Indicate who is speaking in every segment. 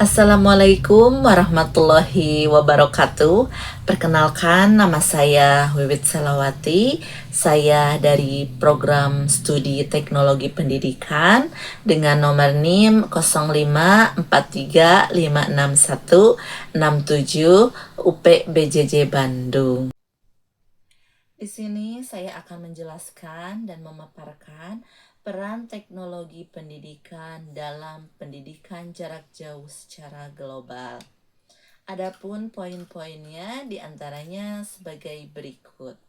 Speaker 1: Assalamualaikum warahmatullahi wabarakatuh. Perkenalkan, nama saya Wiwit Selawati. Saya dari program studi Teknologi Pendidikan dengan nomor NIM 054356167 UP BJJ Bandung. Di sini saya akan menjelaskan dan memaparkan peran teknologi pendidikan dalam pendidikan jarak jauh secara global. Adapun poin-poinnya diantaranya sebagai berikut.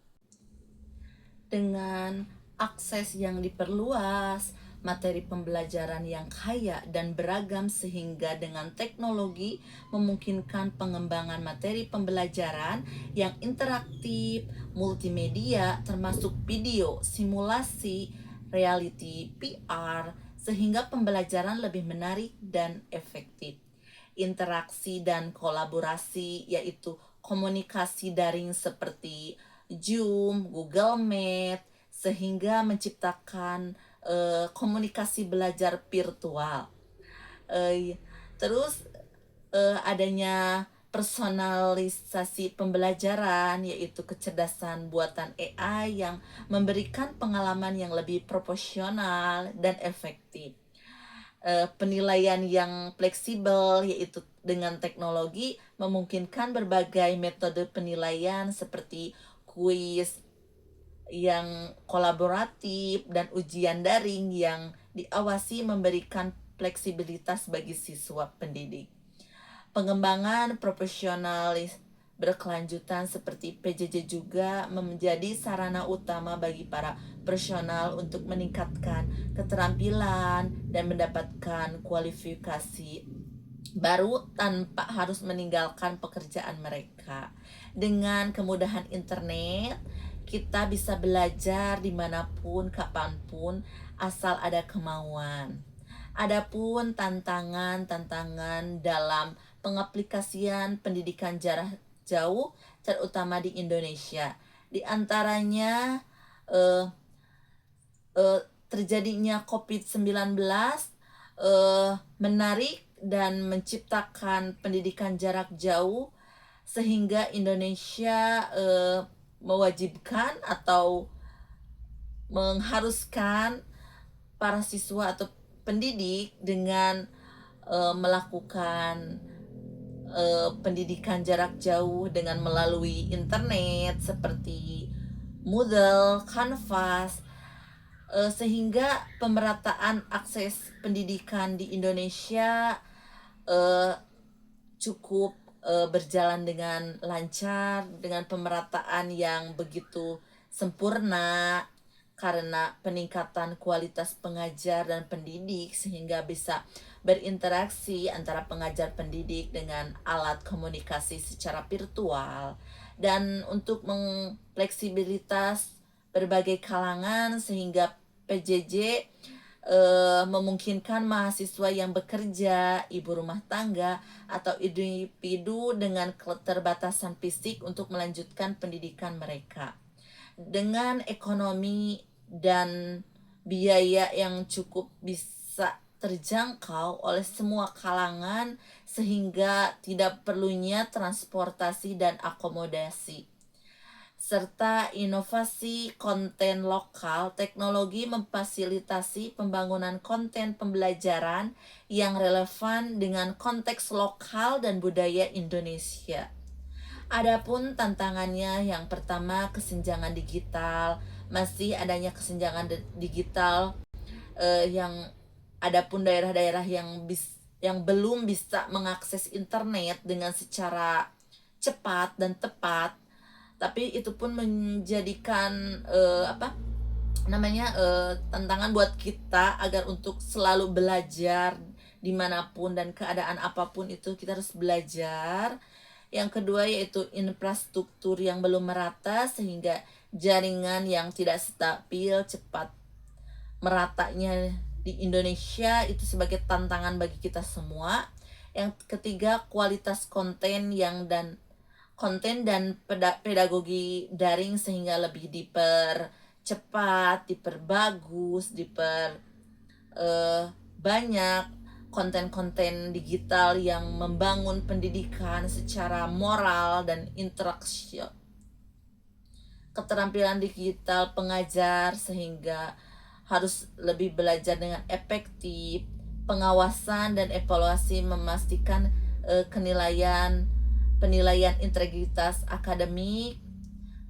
Speaker 1: Dengan akses yang diperluas, materi pembelajaran yang kaya dan beragam sehingga dengan teknologi memungkinkan pengembangan materi pembelajaran yang interaktif, multimedia termasuk video, simulasi, reality, PR, sehingga pembelajaran lebih menarik dan efektif. Interaksi dan kolaborasi yaitu komunikasi daring seperti Zoom, Google Meet, sehingga menciptakan komunikasi belajar virtual. Terus adanya personalisasi pembelajaran yaitu kecerdasan buatan AI yang memberikan pengalaman yang lebih proporsional dan efektif. Penilaian yang fleksibel yaitu dengan teknologi memungkinkan berbagai metode penilaian seperti kuis yang kolaboratif dan ujian daring yang diawasi memberikan fleksibilitas bagi siswa pendidik. Pengembangan profesionalis berkelanjutan seperti PJJ juga menjadi sarana utama bagi para profesional untuk meningkatkan keterampilan dan mendapatkan kualifikasi baru tanpa harus meninggalkan pekerjaan mereka. Dengan kemudahan internet, kita bisa belajar dimanapun, kapanpun, asal ada kemauan. Adapun tantangan dalam pengaplikasian pendidikan jarak jauh, terutama di Indonesia. Di antaranya terjadinya COVID-19 menarik dan menciptakan pendidikan jarak jauh sehingga Indonesia mewajibkan atau mengharuskan para siswa atau pendidik dengan melakukan pendidikan jarak jauh dengan melalui internet seperti Moodle, Canvas, sehingga pemerataan akses pendidikan di Indonesia cukup berjalan dengan lancar, dengan pemerataan yang begitu sempurna karena peningkatan kualitas pengajar dan pendidik sehingga bisa berinteraksi antara pengajar pendidik dengan alat komunikasi secara virtual dan untuk mengfleksibilitas berbagai kalangan sehingga PJJ memungkinkan mahasiswa yang bekerja, ibu rumah tangga, atau individu dengan keterbatasan fisik untuk melanjutkan pendidikan mereka. Dengan ekonomi dan biaya yang cukup bisa terjangkau oleh semua kalangan sehingga tidak perlunya transportasi dan akomodasi serta inovasi konten lokal, teknologi memfasilitasi pembangunan konten pembelajaran yang relevan dengan konteks lokal dan budaya Indonesia. Adapun tantangannya yang pertama kesenjangan digital, masih adanya kesenjangan digital yang adapun daerah-daerah yang belum bisa mengakses internet dengan secara cepat dan tepat, tapi itu pun menjadikan tantangan buat kita agar untuk selalu belajar dimanapun dan keadaan apapun itu kita harus belajar. Yang kedua yaitu infrastruktur yang belum merata sehingga jaringan yang tidak stabil cepat meratanya di Indonesia itu sebagai tantangan bagi kita semua. Yang ketiga kualitas konten dan pedagogi daring sehingga lebih dipercepat, diperbagus, banyak konten-konten digital yang membangun pendidikan secara moral dan interaksi, keterampilan digital pengajar, sehingga harus lebih belajar dengan efektif, pengawasan dan evaluasi memastikan penilaian integritas akademik,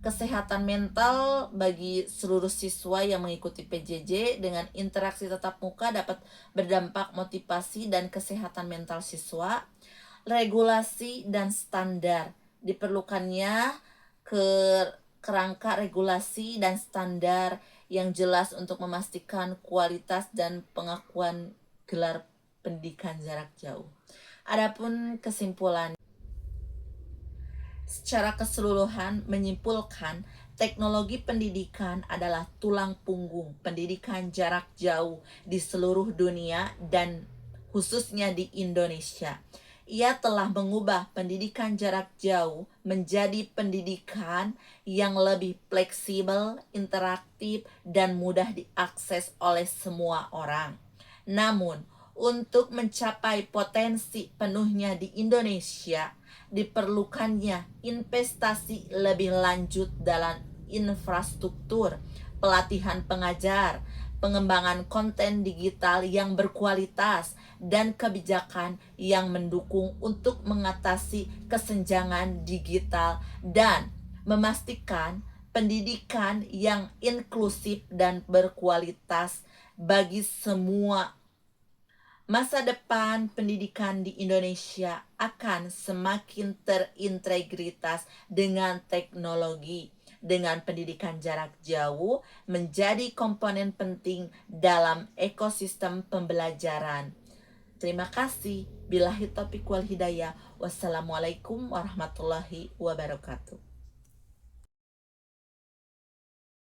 Speaker 1: kesehatan mental bagi seluruh siswa yang mengikuti PJJ dengan interaksi tatap muka dapat berdampak motivasi dan kesehatan mental siswa. Regulasi dan standar diperlukannya kerangka regulasi dan standar yang jelas untuk memastikan kualitas dan pengakuan gelar pendidikan jarak jauh. Adapun kesimpulan, secara keseluruhan menyimpulkan teknologi pendidikan adalah tulang punggung pendidikan jarak jauh di seluruh dunia dan khususnya di Indonesia. Ia telah mengubah pendidikan jarak jauh menjadi pendidikan yang lebih fleksibel, interaktif, dan mudah diakses oleh semua orang. Namun, untuk mencapai potensi penuhnya di Indonesia, diperlukannya investasi lebih lanjut dalam infrastruktur, pelatihan pengajar, pengembangan konten digital yang berkualitas, dan kebijakan yang mendukung untuk mengatasi kesenjangan digital dan memastikan pendidikan yang inklusif dan berkualitas bagi semua. Masa depan pendidikan di Indonesia akan semakin terintegritas dengan teknologi, dengan pendidikan jarak jauh menjadi komponen penting dalam ekosistem pembelajaran. Terima kasih. Billahi taufiq wal hidayah. Wassalamualaikum warahmatullahi wabarakatuh.